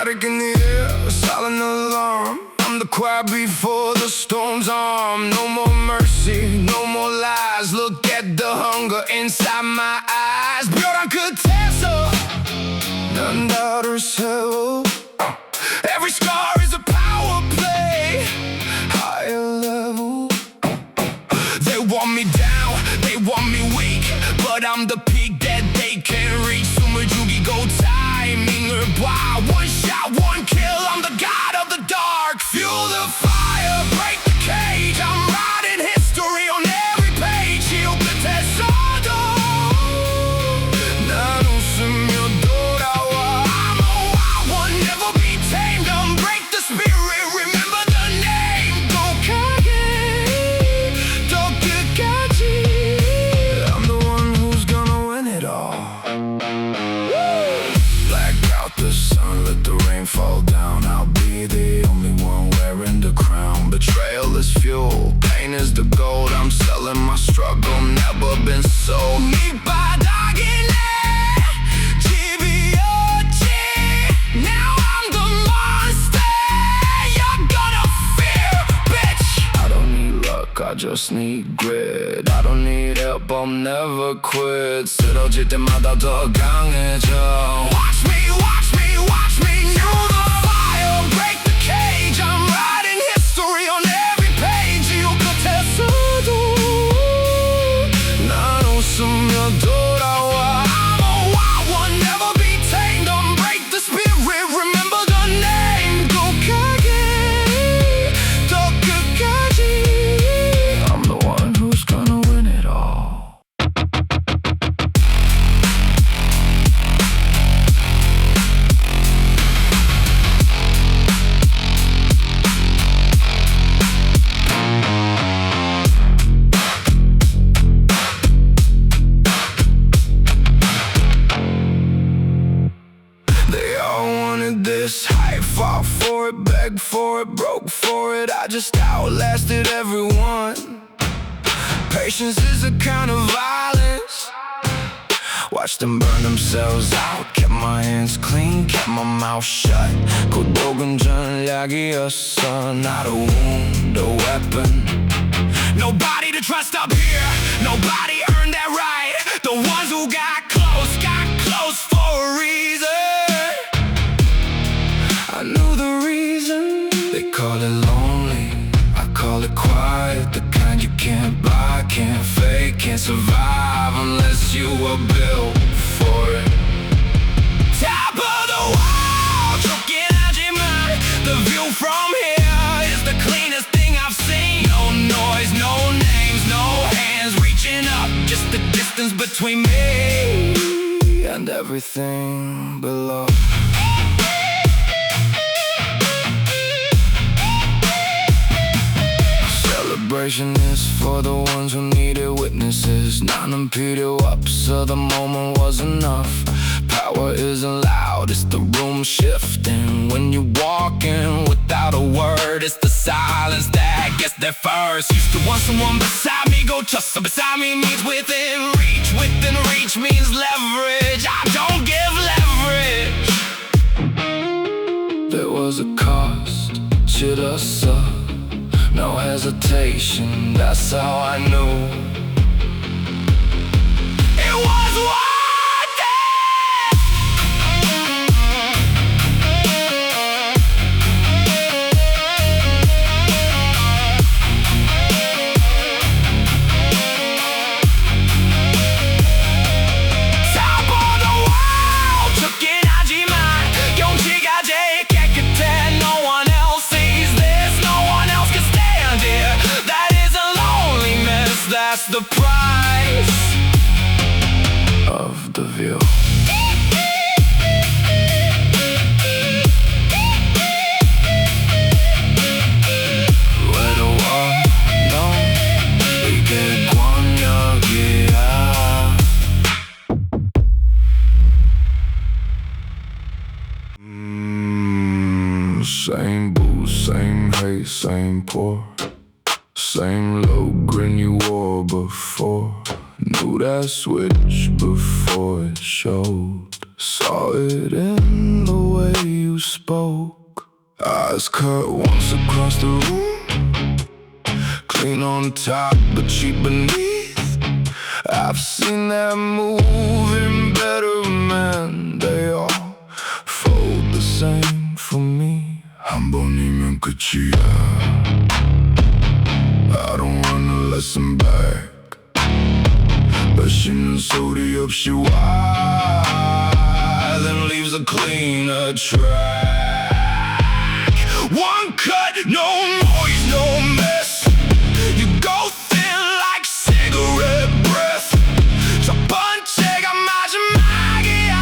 static in the air, silent alarm. I'm the quiet before the storm's arm. No more mercy, no more lies. Look at the hunger inside my eyes. 벼랑 끝에서 난 나를 세워. Every scar is a power play. Higher level. They want me down, they want me weak, but I'm the peak that they can't reach. 숨을 죽이고 타이밍을 봐. One shot, one kill. I'm the god of the dark. Fuel the fire, break the cage. I'm writing history on every page. 이 끝에서도 난 웃으며 돌아와. I'm a wild one, never be tamed. Unbreak the spirit, remember the name. 더 강해, 더 끝까지. I'm the one who's gonna win it all. Black out the sun, let the rain fall down. I'll be the only one wearing the crown. Betrayal is fuel, pain is the gold. I'm selling my struggle, never been sold. 네 바닥이네, 집이었지. Now I'm the monster you're gonna fear, bitch. I don't need luck, I just need grit. I don't need help, I'll never quit. 쓰러질 때마다 더 강해져. Watch me, watch me, watch me. Fuel the fire, break the cage. I'm writing history on every page. 이 끝에서도 난 웃으며 돌아와. I'm a wild one, never be tamed. Unbreak the spirit, remember the name. 더 강해, 더 끝까지. I'm the one who's gonna win it all. They all wanted this hype, fought for it, begged for it, broke for it. I just outlasted everyone. Patience is a kind of violence. Watched them burn themselves out. Kept my hands clean, kept my mouth shut. 𝐏𝐥𝐚𝐲𝐥𝐢𝐬𝐭. Not a wound, a weapon. Nobody to trust up here. Nobody earned that right. The ones who got close for a reason. I knew the reason. They call it lonely, I call it quiet. The kind you can't buy, can't fake, can't survive unless you were built for it. Top of the wall, 쫓겨나지만 the view from here is the cleanest thing I've seen. No noise, no names, no hands reaching up. Just the distance between me and everything below. Celebration is for the ones who needed witnesses. 나는 필요 없어, the moment was enough. Power isn't loud, it's the room shifting. When you walk in without a word, it's the silence that gets there first. Used to want someone beside me, go trust some beside me means within reach. Within reach means leverage. I don't give leverage. There was a cost, cheered us up. No hesitation, that's how I knew it was worth it. Top of the world, 쫓겨나지만 용기가 제일 깨끗해. No one else sees this, no one else can stand here. That is a loneliness, that's the price of the view. 외로워, 넌 이게 권력이야. Same booze, same hate, same poor. Same low grin you wore before. Knew that switch before it showed. Saw it in the way you spoke. eyes cut once across the room, clean on top but cheap beneath. I've seen that move in better men. They all fold the same for me. 한 번이면 끝이야. I don't wanna listen back. 배시는 소리 없이 와, then leaves a cleaner track. One cut, no noise, no mess. You go thin like cigarette breath. 첫 번째가 마지막이야.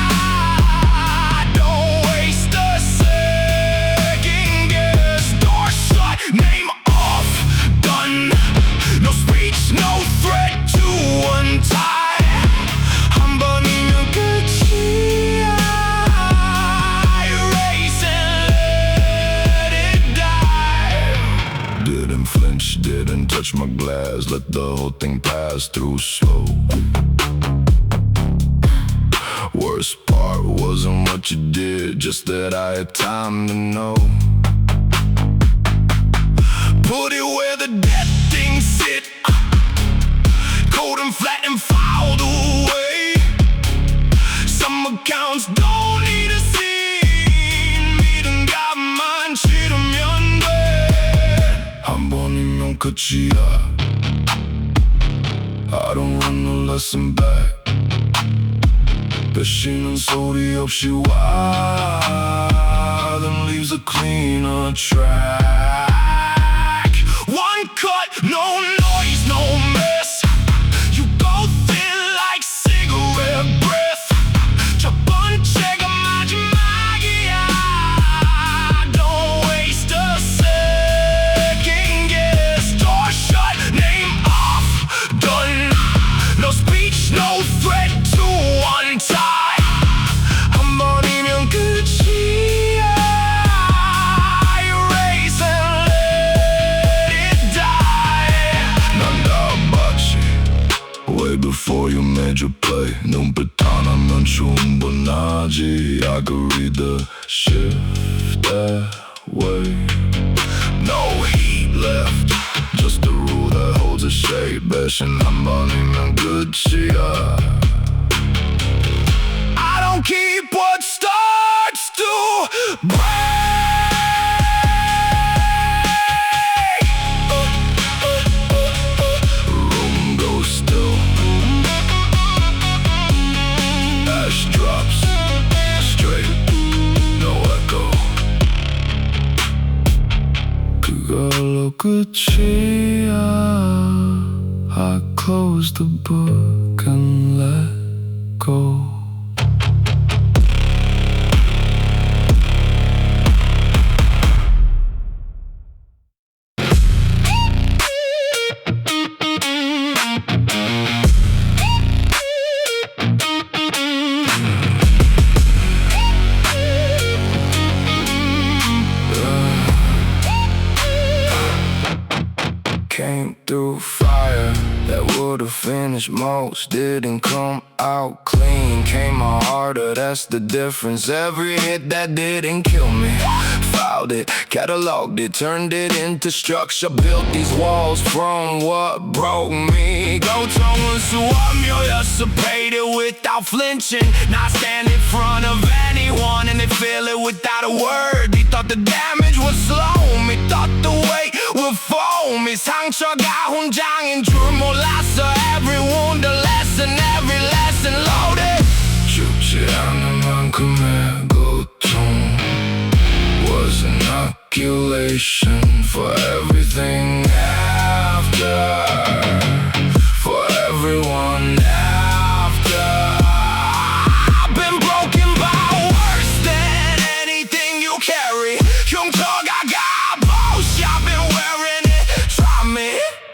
Don't waste a second guess. Door shut, name off, done. No speech, no threat to untie. 한 번이면 끝이야. Erase and let it die. Didn't flinch, didn't touch my glass. Let the whole thing pass through slow. Worst part wasn't what you did, just that I had time to know. Put it where the dead things sit, cold and flat and filed away. Some accounts don't need a scene. 믿은 값만 치르면 돼. 한 번이면 끝이야. I don't wanna listen back. 배시는 소리 없이 와, then leaves a cleaner track. One cut, no noise, no mess. You go thin like cigarette breath. 첫 번째가 마지막이야. Don't waste a second guess. Door shut, name off, done. No speech, no threat to untie. 한 번이면 끝이야. Erase and let it die. 난 다 봤지, way before you made your play. 눈빛 하나면 충분하지. I could read the shift that way. No heat left, just a rule that holds a shape. 배신 한 번이면 끝이야. I don't keep what starts to break. Room goes still. Ash drops straight, no echo. 그걸로 끝이야. I close the book and let go. Came through fire that would've finished most. Didn't come out clean, came out harder, that's the difference. Every hit that didn't kill me, filed it, cataloged it, turned it into structure. Built these walls from what broke me. 고통은 수업료였어, paid it without flinching. Not stand in front of anyone and they feel it without a word. They thought the damage would slow me, thought the weight would fold me. 상처가 훈장인 줄 몰랐어. Every wound a lesson, every lesson loaded. 죽지 않은 만큼의 고통 was inoculation for everything after, for everyone after. I've been broken by worse than anything you carry. 흉터가 갑옷이, I've been wearing it.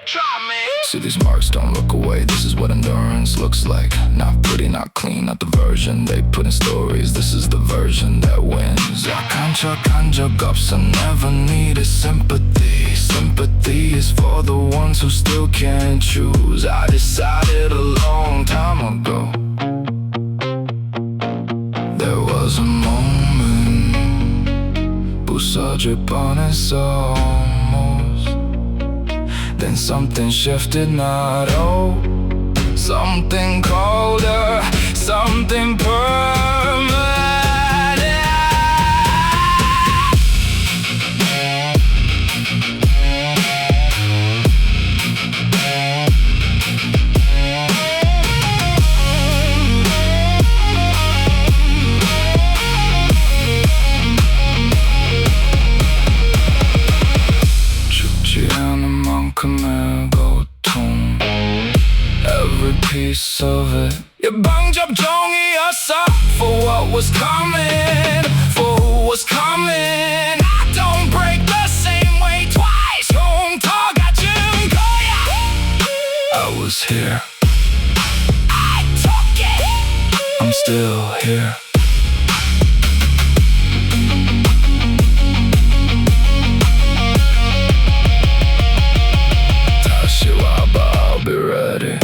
Try me. See, these marks don't look away. This is what endurance looks like. Not pretty, not clean, not the version they put in stories. This is the version that wins. 약한 척한 적 없어, never needed sympathy. Sympathy is for the ones who still can't choose. I decided a long time ago. There was a moment 부서질 뻔했어 almost. Then something shifted, not oh, something colder, something permanent. Every piece of it 예방접종이었어 for what was coming, for who was coming. I don't break the same way twice. 흉터가준 거야. I was here, I took it, I'm still here. 다시 와봐, I'll be ready.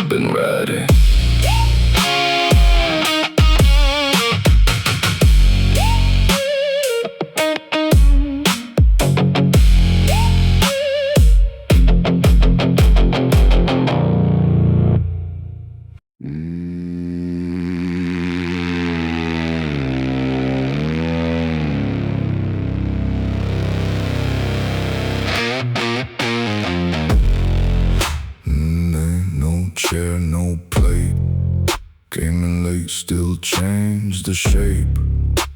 Been ready. Chair, no plate. Came in late, still changed the shape.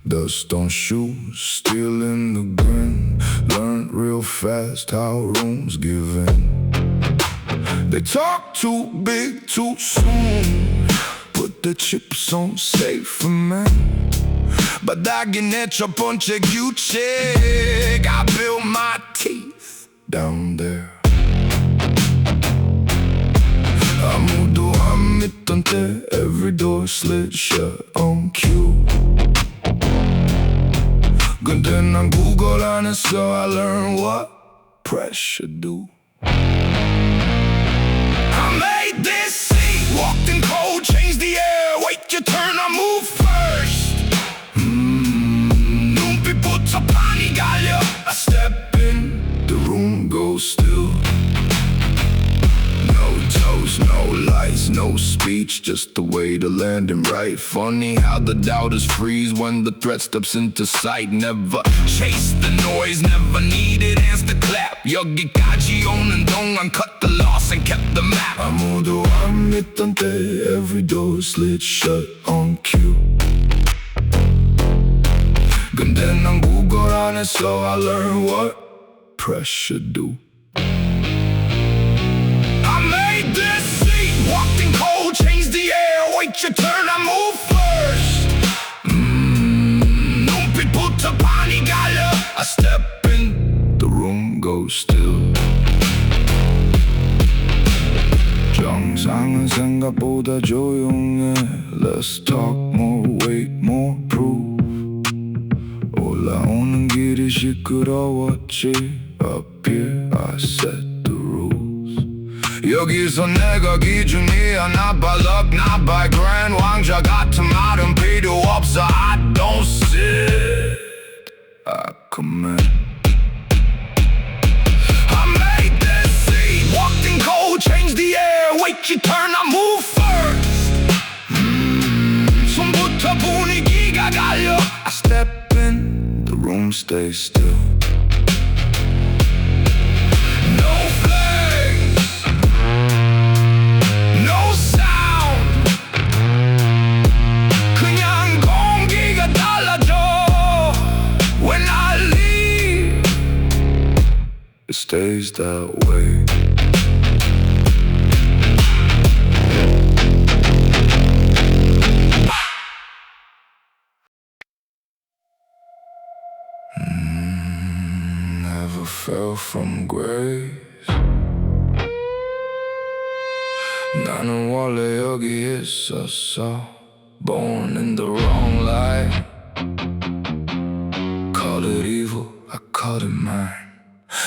Dust on shoes, still in the grin. Learned real fast how rooms give in. They talk too big too soon. Put the chips on safe for me. 바닥에 첫 번째 규칙. I built my teeth down there. 아무도 안 믿던 때 every door slid shut on cue. 근데 난 구걸 안 했어. I learned what pressure do. I made this scene, walked in cold, changed the air. Wait your turn, I move first. 눈빛부터 판이 갈려. I step in, the room goes still. No lights, no speech, just the way to land him right. Funny how the doubters freeze when the threat steps into sight. Never chase the noise, never needed hands to clap. 여기까지 오는 동안 cut the loss and kept the map. 아무도 안 믿던 때 every door slid shut on cue. 근데 난 구걸 안 했어. I learned what pressure do. Walked in cold, changed the air. Wait your turn, I move first. 눈빛부터 판이 갈려. I step in, the room goes still. 정상은 생각보다 조용해. Let's talk more, wait more, proof. 올라오는 길이 시끄러웠지. Up here I set the rules. 여기서 내가 기준이야. Not by luck, not by grand. 왕자 같은 말은 필요 없어. I don't sit, I command. I made this scene, walked in cold, changed the air. Wait your turn, I move first. 손부터 분위기가 갈려. I step in, the room stays still. It stays that way. Never fell from grace. 나는 원래 여기 있었어. Born in the wrong light. Call it evil, I call it mine.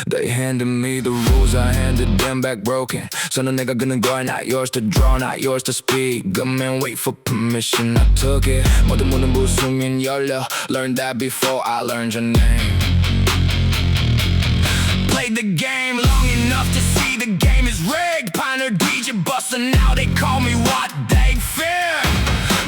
They handed me the rules, I handed them back broken. 선은 내가 그는 거야, not yours to draw, not yours to speak. Good man, wait for permission, I took it. 모든 문은 부수면 열려. Learned that before I learned your name. Played the game long enough to see the game is rigged. Pioneer DJ bustin' now, they call me what they fear.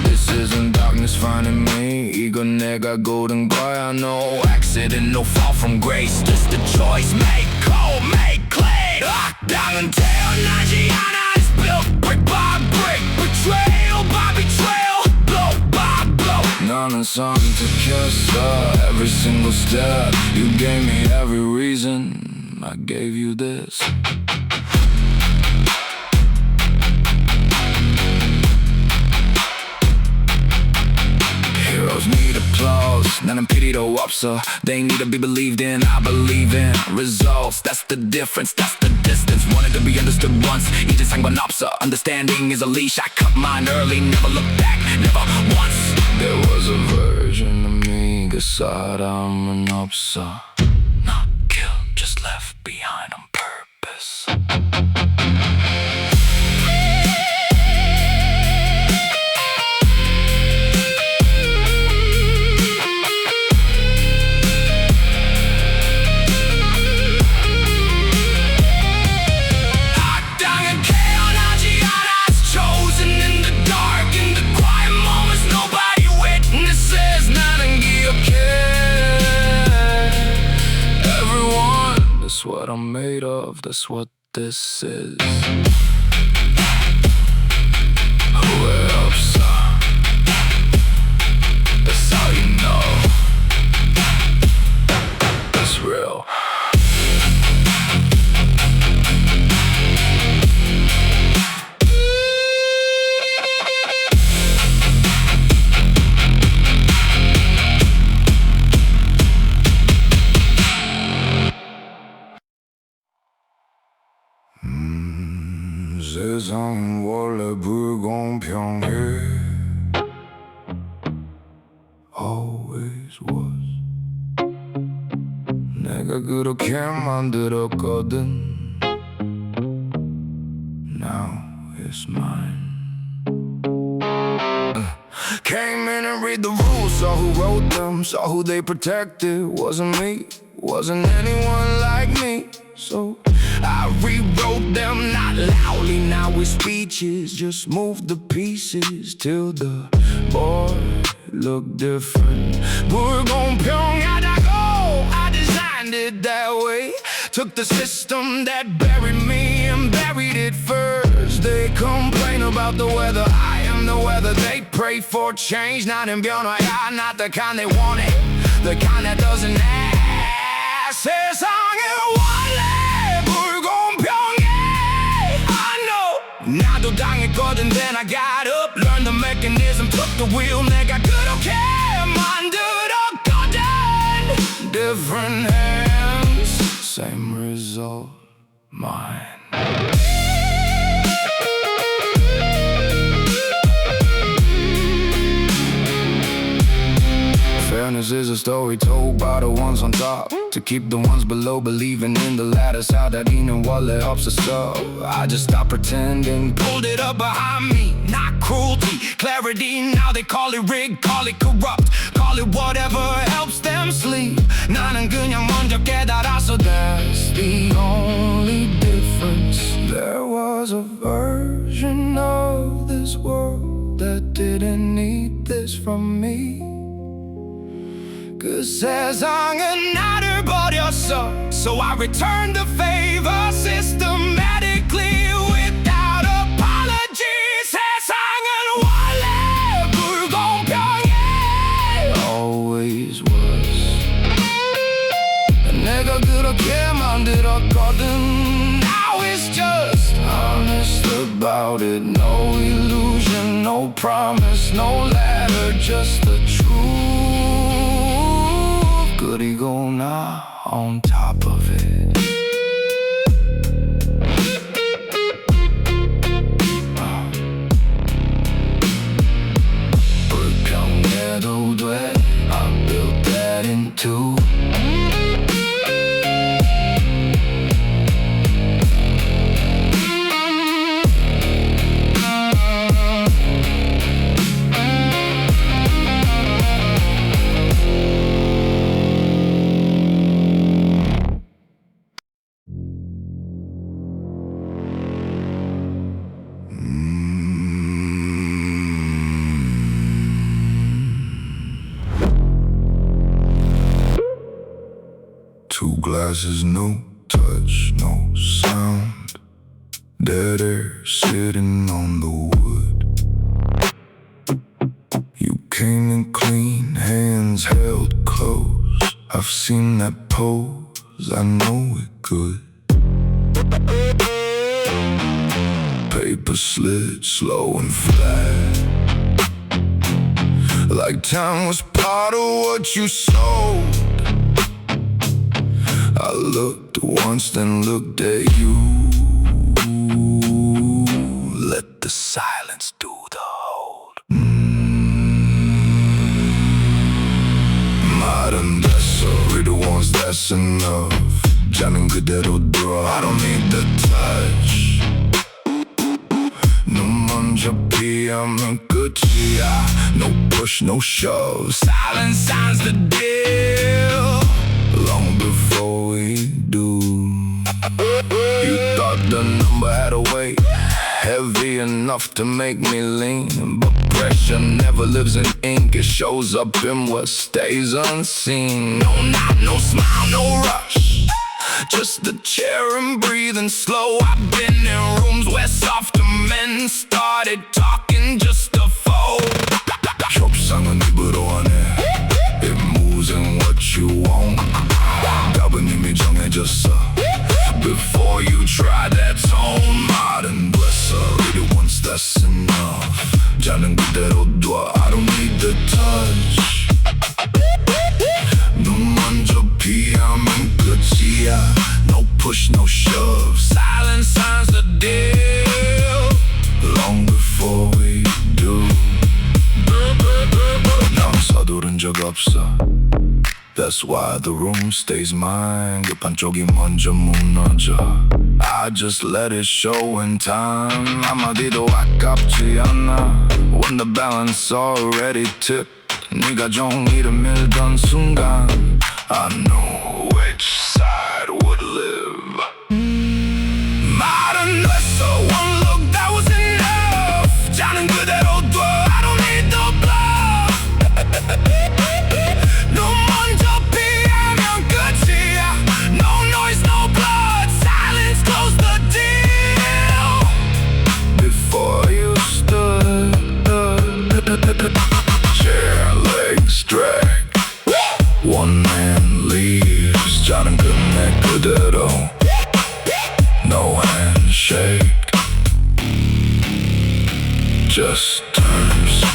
This isn't darkness finding me. 이건 내가 고른 거야. No accident, no fall from grace. Just a choice, make cold, make clean. 악당은 태어나지 않아. It's built brick by brick. Betrayal by betrayal, blow by blow. 나는 선택했어 every single step. You gave me every reason, I gave you this. Heroes need applause, 나는 필요도 없어. They need to be believed in, I believe in results. That's the difference, that's the distance. Wanted to be understood once, 이제 상관없어. Understanding is a leash, I cut mine early. Never look back, never once. There was a version of me, 그 사람은 없어. Not killed, just left behind on purpose. That's what I'm made of, that's what this is. Where ups are, that's how you know it's real. 세상은 원래 불공평해. Always was. 내가 그렇게 만들었거든. Now it's mine. Came in and read the rules, saw who wrote them, saw who they protected. Wasn't me, wasn't anyone like me. So I rewrote them, not loudly, now with speeches. Just moved the pieces till the board looked different. 불공평하다고 I designed it that way. Took the system that buried me and buried it first. They complain about the weather, I am the weather. They pray for change, 나는 변화야. Not the kind they wanted, the kind that doesn't ask. 세상에 원래 불공평해. I know. 나도 당했거든, then I got up. Learned the mechanism, took the wheel. 내가 그렇게 만들었거든. Different hands, same result, mine. Fairness is a story told by the ones on top, to keep the ones below believing in the ladder. 사다리는 원래 없었어. I just stopped pretending, pulled it up behind me. Not cruelty, clarity. Now they call it rigged, call it corrupt, call it whatever helps them sleep. 나는 그냥 먼저 깨달았어. That's the only difference. There was a version of this world that didn't need this from me. 그 세상은 나를 버렸어. So I returned the favor systematically without apology. 세상은 원래 불공평해. Always was. 내가 그렇게 만들었거든. Now it's just honest about it. No illusion, no promise, no ladder, just the truth. 그리고 나 on top of it. 불평해도 돼. I built that into 2 glasses, no touch, no sound. Dead air sitting on the wood. You came in clean, hands held close. I've seen that pose, I know it good. Paper slid slow and flat, like time was part of what you sold. I looked once, then looked at you. Let the silence do the hold. 말은 됐어, read the ones that's enough. 자는 그대로 둬, I don't need the touch. 눈 먼저 피하면 끝이야. No push, no shove. Silence signs the deal. Long before we do. You thought the number had a weight heavy enough to make me lean, but pressure never lives in ink. It shows up in what stays unseen. No nod, no smile, no rush, just the chair and breathing slow. I've been in rooms where softer men started talking just to fold. 협상은 입으로 안 해. It moves in what you want. 답은 이미 정해졌어. Before you try that tone. 말은 됐어, read it once, that's enough. 자는 그대로 둬, I don't need the touch. 눈 먼저 피하면 끝이야. No push, no shove. Silence signs the deal. Long before we do. 난 서두른 적 없어. That's why the room stays mine. 급한 쪽이 먼저 무너져. I just let it show in time. 한마디도 아깝지 않아. When the balance already tipped, 네가 종이를 밀던 순간 I knew which side would live. 말은 됐어, one look that was enough. 자는 그대로 둬, I don't need the bluff. 눈 먼저 피하면 끝이야. No noise, no blood. Silence closed the deal. Before you stood, chair legs drag. One man leaves. 자는 끝내 그대로. No handshake, just turns.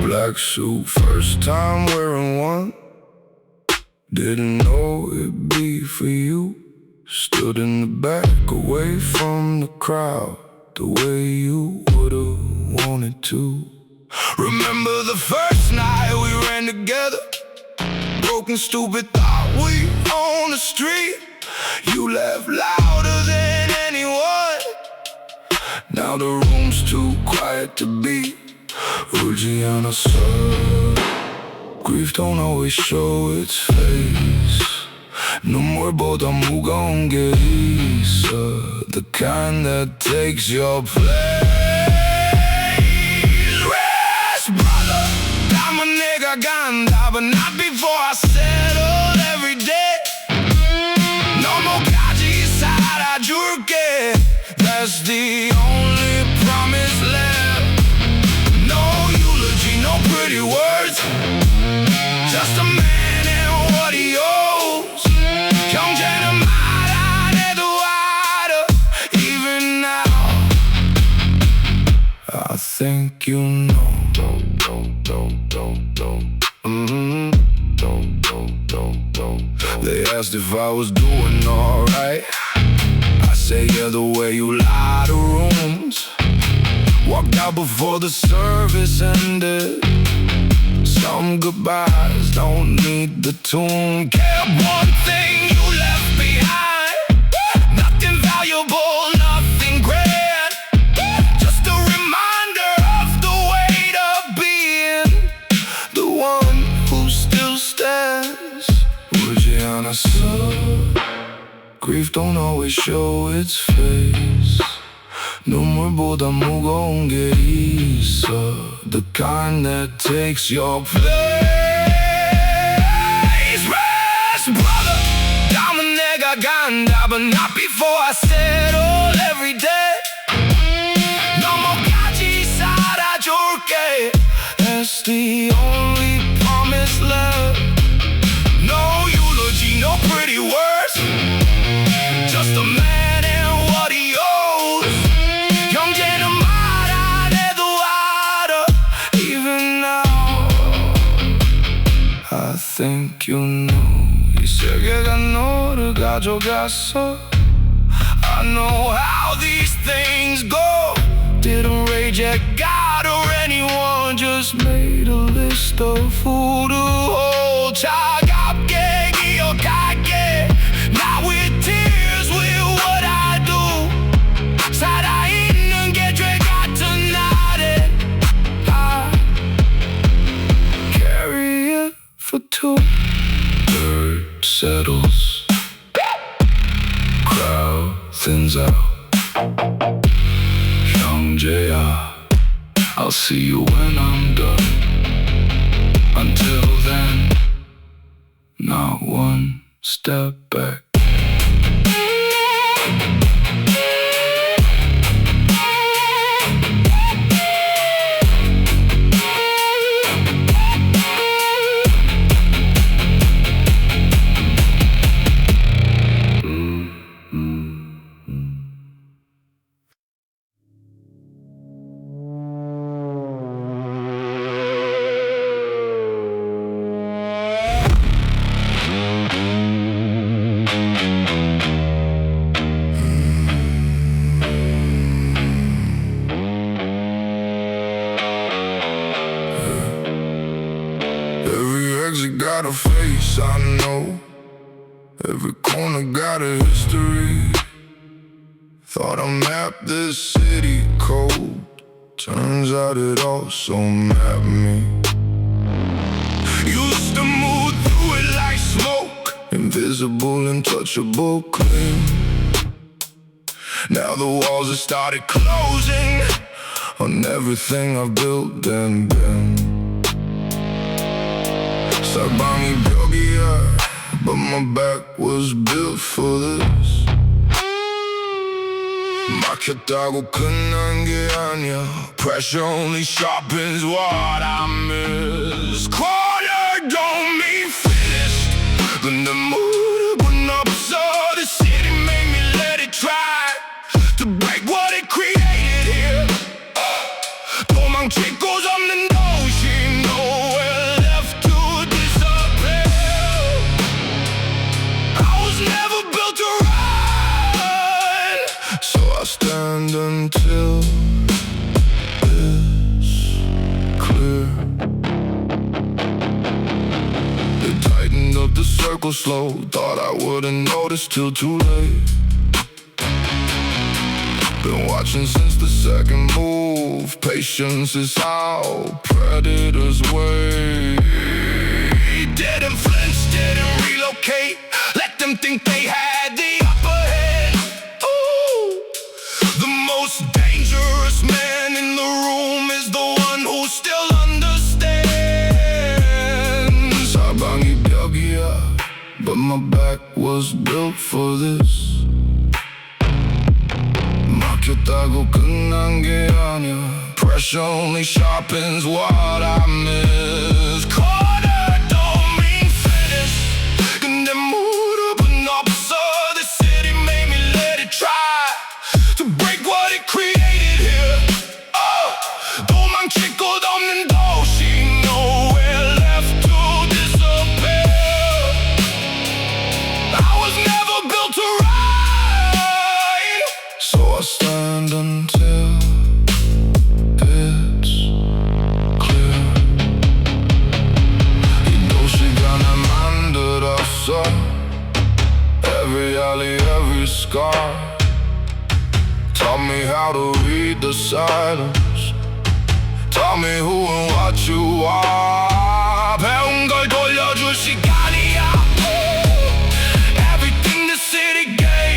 Black suit, first time wearing one. Didn't know it'd be for you. Stood in the back, away from the crowd, the way you would've wanted to. Remember the first night we ran together. Broken, stupid thought we on the street. You laughed louder than anyone. Now the room's too quiet to be. 울지 않았어. Grief don't always show its face. 눈물보다 무거운 게 있어. The kind that takes your place. Rest, brother. 다음은 내가 간다, but not before I settle every day. 너머까지 살아줄게. That's the only promise left. Pretty words, just a man and what he owes. 경제는 말 안 해도 알아. Even now I think you know. They asked if I was doing alright. I say yeah, the way you lie to rooms. Walked out before the service ended. Some goodbyes don't need the tune. Kept one thing, you left Grief don't always show its face. 눈물보다 무거운 게 있어. The kind that takes your place. Rest, brother. 다음은 내가 간다, but not before I settle every day. 너머까지 살아줄게. That's the only promise left. No eulogy, no pretty words. Just a man and what he owes. 형제는 말 안 해도 알아. Even now I think you know. 이 세계가 너를 가져갔어. I know how these things go. Didn't rage at God or anyone. Just made a list of who to hold. 차갑게 기억할게. Not with tears, with what I do. 살아있는 게 죄 같은 날에 I carry it for two. Dirt settles, crowd thins out. 형제야, I'll see you when I'm done. Until then, not one step back. Every exit got a face, I know. Every corner got a history. Thought I mapped this city cold. Turns out it also mapped me. Used to move through it like smoke. Invisible, untouchable, clean. Now the walls have started closing on everything I've built and been. 사방이 벽이야, but my back was built for this. 막혔다고 끝난 게 아니야. Pressure only sharpens what I miss. Quarter don't mean finished. 근데 무릎은 없어. The city made me let it try to break what it created here. 도망칠 곳 없는 도시. Nowhere left to disappear. I was never built to run, so I stand until it's clear. They tightened up the circle slow. Thought I wouldn't notice till too late. Been watching since the second move. Patience is how predators wait. Didn't flinch, didn't relocate. Let them think they had the upper hand. Ooh. The most dangerous man in the room is the one who still understands. 사방이 벽이야, but my back was built for this. 막혔다고 끝난 게 아니야. Pressure only sharpens what I miss. Quarter don't mean finish. 근데 무릎은 없어. The city made me let it try to break what it created here. 도망칠 곳 없는 도시. Nowhere left to disappear. I was never built to ride, so I stand until it's clear. 이 도시가 날 만들었어. Every alley, every scar taught me how to read the silence. Tell me who and what you are. 배운 걸 돌려줄 시간이야. Everything the city gave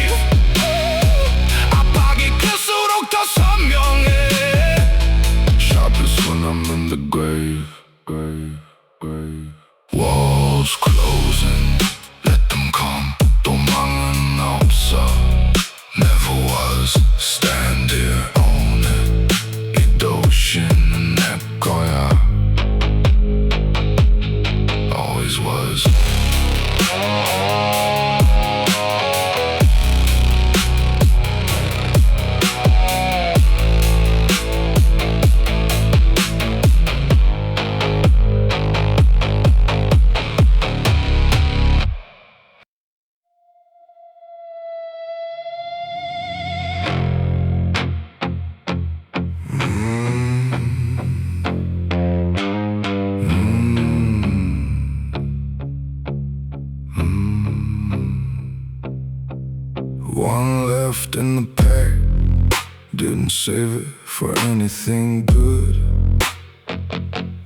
save it for anything good.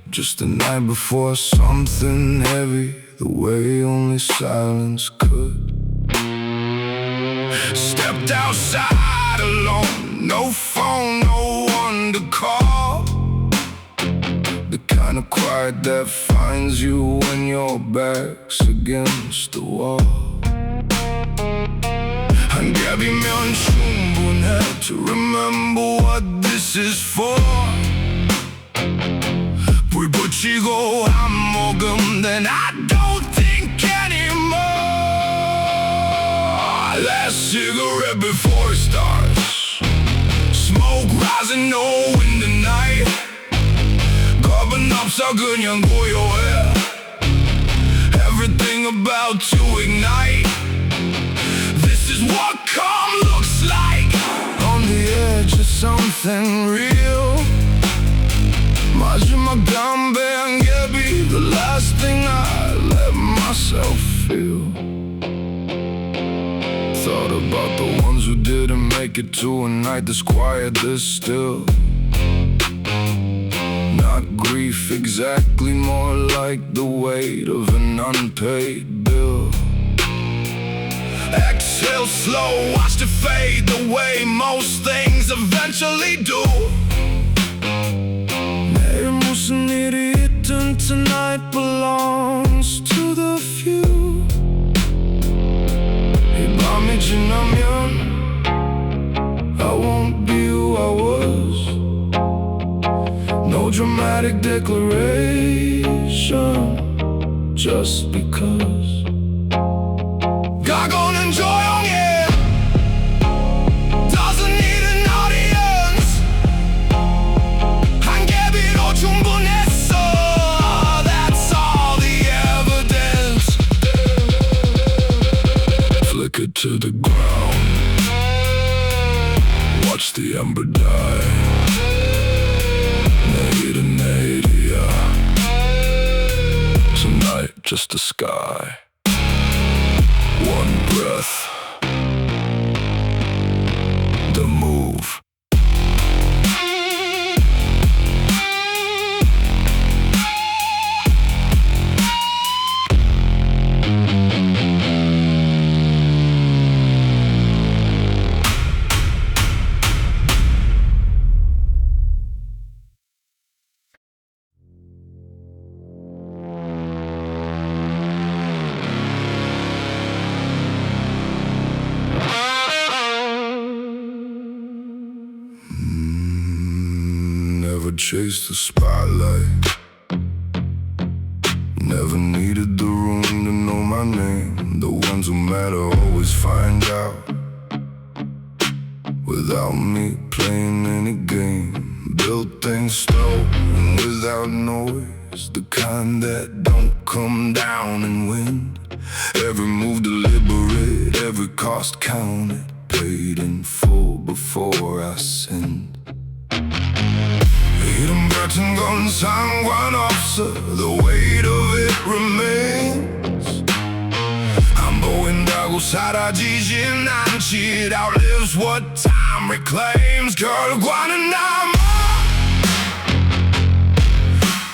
Just the night before something heavy, the way only silence could. Stepped outside alone, no phone, no one to call. The kind of quiet that finds you when your back's against the wall. 한 겹이면 충분해 to remember what this is for. 불 붙이고 한 모금, then I don't think anymore. Last cigarette before it starts, smoke rising low in the night. 겁은 없어 그냥 고요해, everything about to ignite. This is what calm looks like, on the edge of something real. 마지막 담배 한 겹이, the last thing I let myself feel. Thought about the ones who didn't make it to a night this quiet, this still. Not grief exactly, more like the weight of an unpaid bill. Exhale slow, watch it fade the way most things eventually do. 내일 무슨 일이 있든 tonight belongs to the few. 이 밤이 지나면 I won't be who I was. No dramatic declaration, just because. 가고는 조용해, doesn't need an audience. 한 겹이로 충분했어, that's all the evidence. Flick it to the ground, watch the ember die. 내일은 내일이야, tonight just the sky. One breath, the move. Never chased the spotlight, never needed the room to know my name. The ones who matter always find out without me playing any game. Built things slow and without noise, the kind that don't come down in wind. Every move deliberate, every cost counted, paid in full before I sinned. 이름 같은 건 상관없어, the weight of it remains. 안 보인다고 사라지진 않지, it outlives what time reclaims. 결과는 남아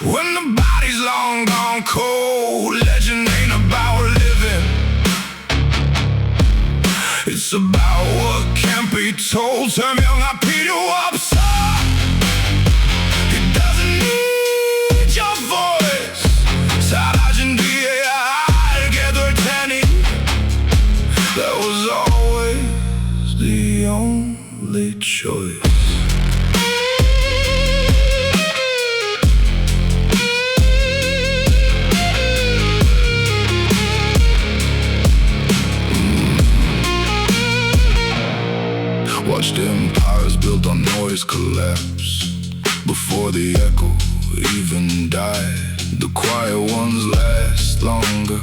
when the body's long gone cold. Legend ain't about living, it's about what can't be told. 설명할 필요 없어, 사라진 뒤에야 알게 될 테니. That was always the only choice. Watched empires built on noise collapse before the echo even died. The quiet ones last longer,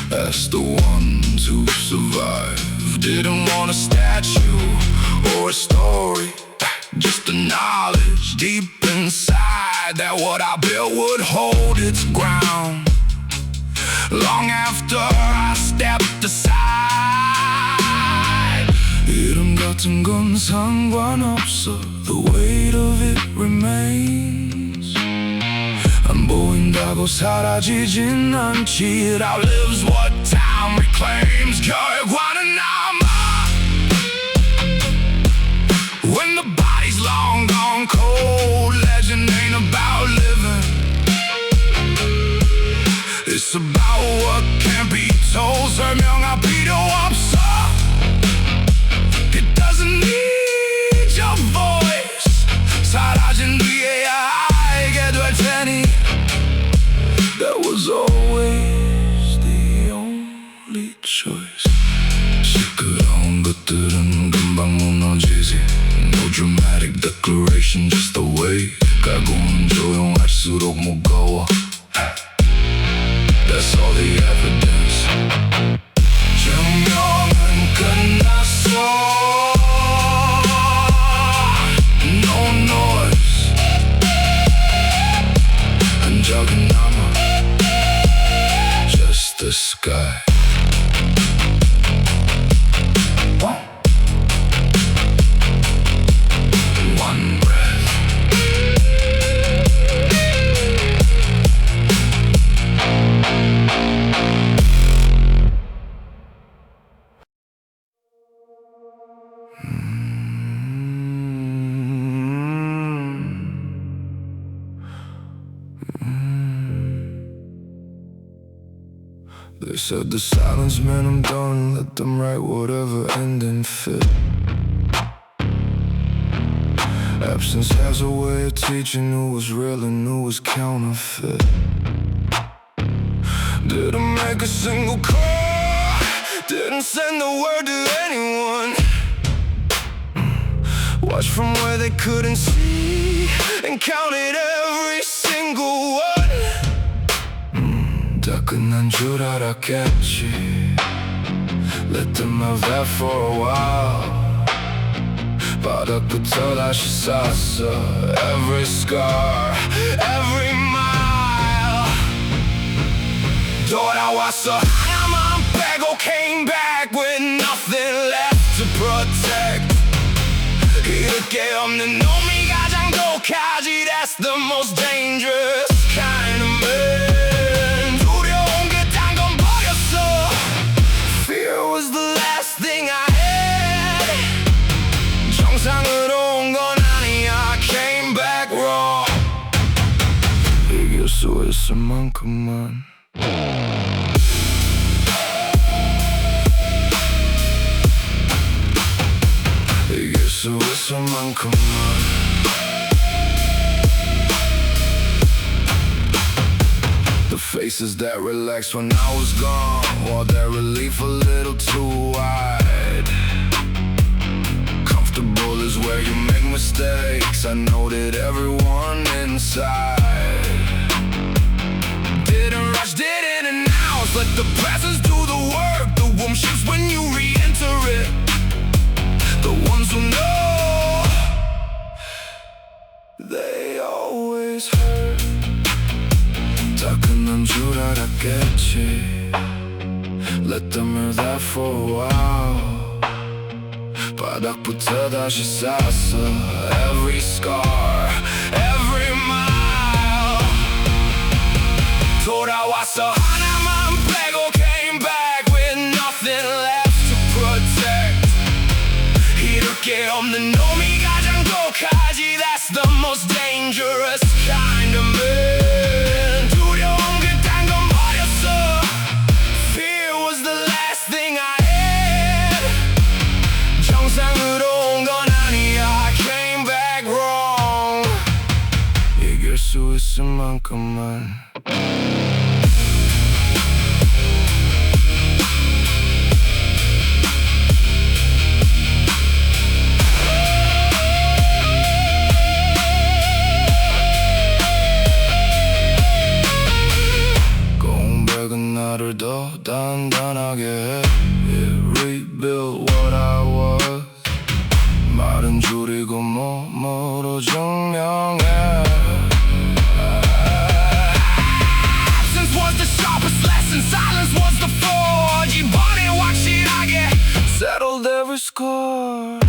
that's the ones who survive. Didn't want a statue or a story, just the knowledge deep inside that what I built would hold its ground long after I stepped aside. 이름 같은 건 상관없어. The weight of it remains. 안 보인다고 사라지진 않지. It outlives what time reclaims. 결과는 남아. When the body's long gone cold, legend ain't about living. It's about what can't be told. 설명할 필요 없어. It doesn't need your voice. 사라진 뒤에야 알게 될 테니. That was always the only choice. 시끄러운 것들은 금방 무너지지. No dramatic declaration, just the way. 깔고는 조용할수록 무거워. That's all the evidence. 증명은 끝났어. No noise. 흔적은 남아. Just the sky. One breath. They said the silence meant I'm done. Let them write whatever ending fit. Absence has a way of teaching who was real and who was counterfeit. Didn't make a single call. Didn't send a word to anyone. Watched from where they couldn't see and counted every single one. 다 끝난 줄 알았겠지. Let them have that for a while. 바닥부터 다시 쌌어. Every scar, every mile. 돌아왔어. 하나만 빼고 came back with nothing left to protect. 이럴 게 없는 놈이 가장 독하지. That's the most dangerous kind of man. 두려운 그딴 건 버렸어. Fear was the last thing I had. 정상으로 온 건 아니야. Came back wrong. 이길 수 있을 만큼만. 이길 수 있을 만큼만. The faces that relaxed when I was gone, while their relief a little too wide. Comfortable is where you make mistakes. I noted everyone inside. Didn't rush, didn't announce. Let the presence do the work. The womb shifts when you re-enter it. The ones who know, they always hurt. 다 끝난 줄 알았겠지. Let them hear that for a while. 바닥부터 다시 쌌어. Every scar, every mile. 돌아왔어. 하나만 빼고 came back with nothing left to protect. 이럴 게 없는 놈이 가장 독하지. That's the most dangerous kind of man. 두려운 그딴 건 버렸어. Fear was the last thing I had. 정상으로 온 건 아니야. Came back wrong. 이길 수 있을 만큼만. 나를 더 단단하게 해. It rebuilt what I was. 말은 줄이고 몸으로 증명해. Absence was the sharpest lesson. Silence was the forge. 이번엔 확실하게 settled every score.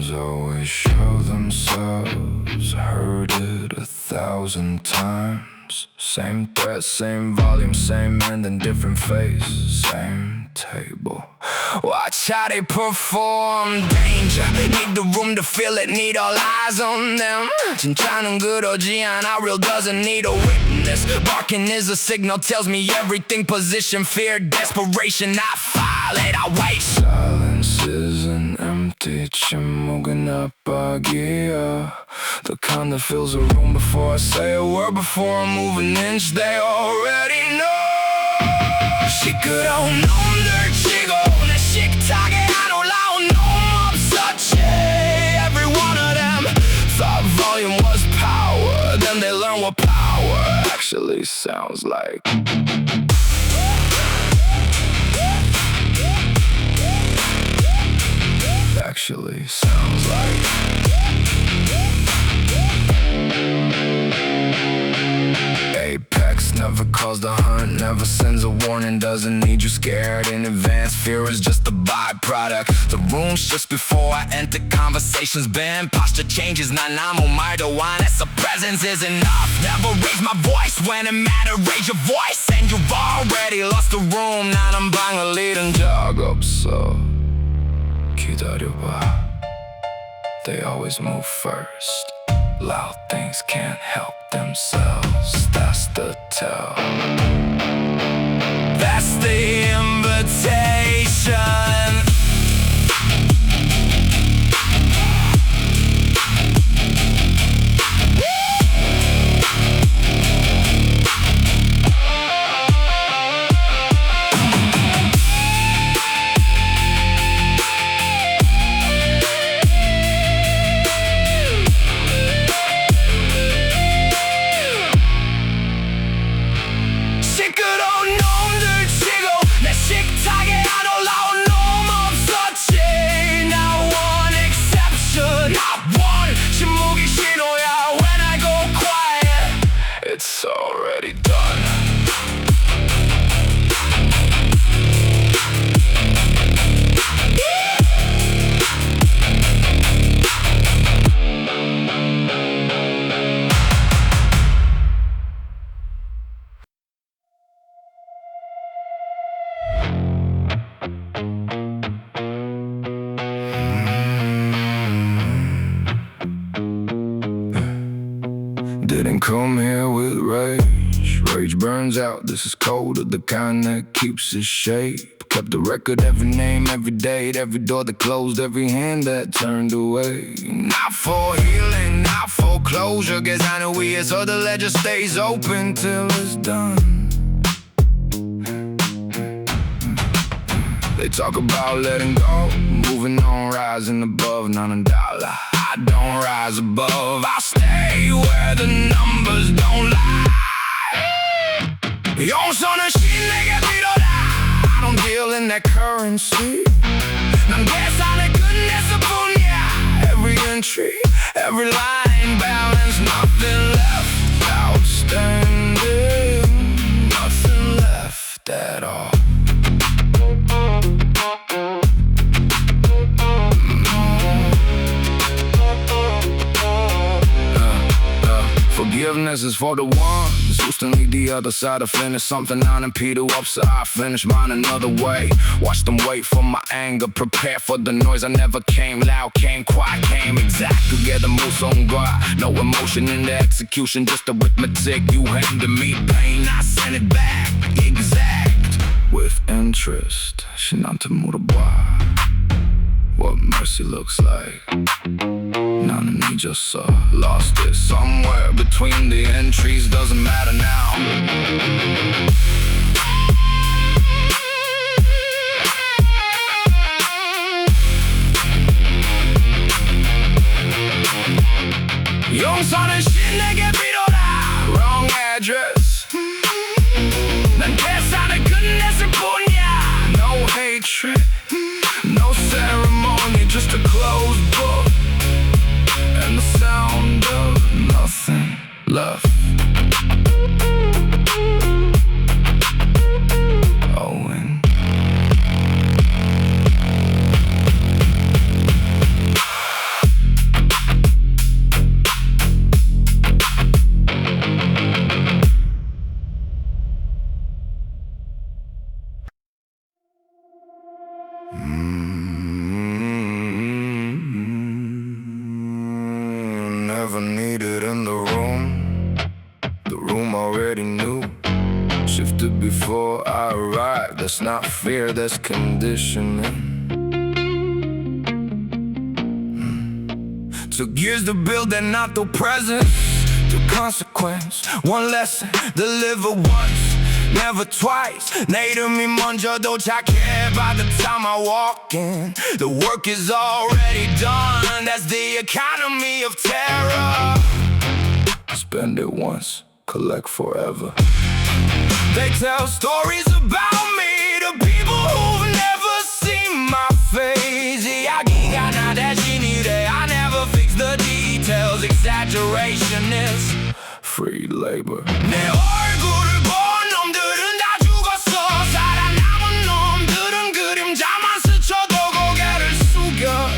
Visions always show themselves. Heard it 1,000 times. Same threat, same volume, same end and different face. Same table. Watch how they perform. Danger, need the room to feel it, need all eyes on them. 진짜는 그러지 않아, real doesn't need a witness. Barking is a signal, tells me everything. Position, fear, desperation. I file it, I wait. Silence is an empty 침묵은 압박이야. The kind that fills a room before I say a word, before I move an inch. They already know. 시끄러운 놈들 치고 내 식탁에 안 올라온 놈 없었지. Every one of them thought volume was power. Then they learn what power actually sounds like. Actually sounds like. Apex never calls the hunt, never sends a warning, doesn't need you scared in advance. Fear is just a byproduct. The room's just before I enter, conversations bend, posture changes. 난 아무 말도 안 했어, presence is enough. Never raise my voice when it matters, raise your voice. And you've already lost the room. 나는 방을 잃은 적 없어. 기다려봐. They always move first. Loud things can't help themselves. That's the tell. That's the invitation. It's already done. Didn't come here with rage. Rage burns out, this is colder, the kind that keeps its shape. Kept the record, every name, every date, every door that closed, every hand that turned away. Not for healing, not for closure. Guess I know we here so the ledger stays open till it's done. They talk about letting go, moving on, rising above. 나는 달라, I don't rise above. I'll stay where the numbers don't lie. 용서는 신에게 빌어라. I don't deal in that currency. 난 계산을 끝냈을 뿐이야. Every entry, every line, balance, nothing left outstanding. Nothing left at all. Forgiveness is for the ones who still need the other side to finish something unimpeded up, so I finish mine another way. Watch them wait for my anger, prepare for the noise. I never came loud, came quiet, came exact. Together moves on guard, no emotion in the execution, just arithmetic. You handed me pain, I sent it back, exact. With interest, 신한테 물어봐 what mercy looks like. 나는 잊었어, lost it somewhere between the entries. Doesn't matter now. 용서는 신에게 빌어라. Wrong address. 난 계산을 끝냈을 뿐이야. No hatred, no ceremony, just a closed book. And the sound of nothing left. Owen. ever needed in the room already knew. Shifted before I arrived, that's not fear, that's conditioning. Took years to build that not the presence, to consequence. One lesson, deliver once, never twice. 내일음이 먼저 도착해 by the time I walk in. The work is already done, that's the economy of terror. Spend it once, collect forever. They tell stories about me to people who've never seen my face. 이야기가 나 대신이래. I never fix the details. Exaggeration is free labor. 내 얼굴을 본 놈들은 다 죽었어. 살아남은 놈들은 그림자만 스쳐도 고개를 숙여.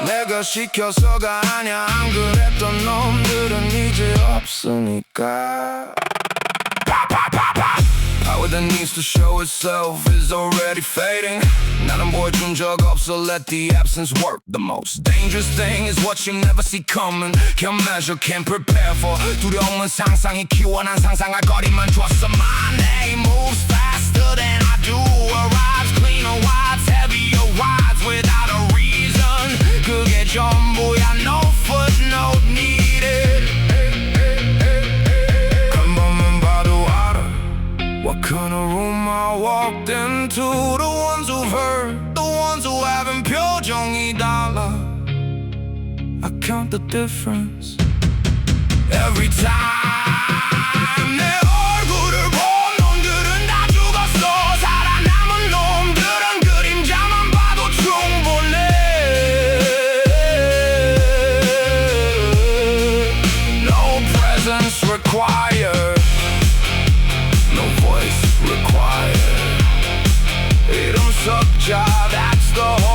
내가 시켜서가 아냐. 안 그랬던 놈들은 이제 없으니까. Power that needs to show itself is already fading. 나는 보여준 적 없어, let the absence work. The most dangerous thing is what you never see coming. Can't measure, can't prepare for. 두려움은 상상이 키워 난 상상할 거리만 줬어. My name moves faster than I do. Arrives cleaner, wise, heavier, wise without a reason. 그게 전부야, no footnote needed. What kind of room I walked into? The ones who've heard, the ones who haven't. 표정이 달라. I count the difference every time. 내 얼굴을 본 놈들은 다 죽었어. 살아남은 놈들은 그림자만 봐도 충분해. No presence required. Required. 이름 석자, that's the whole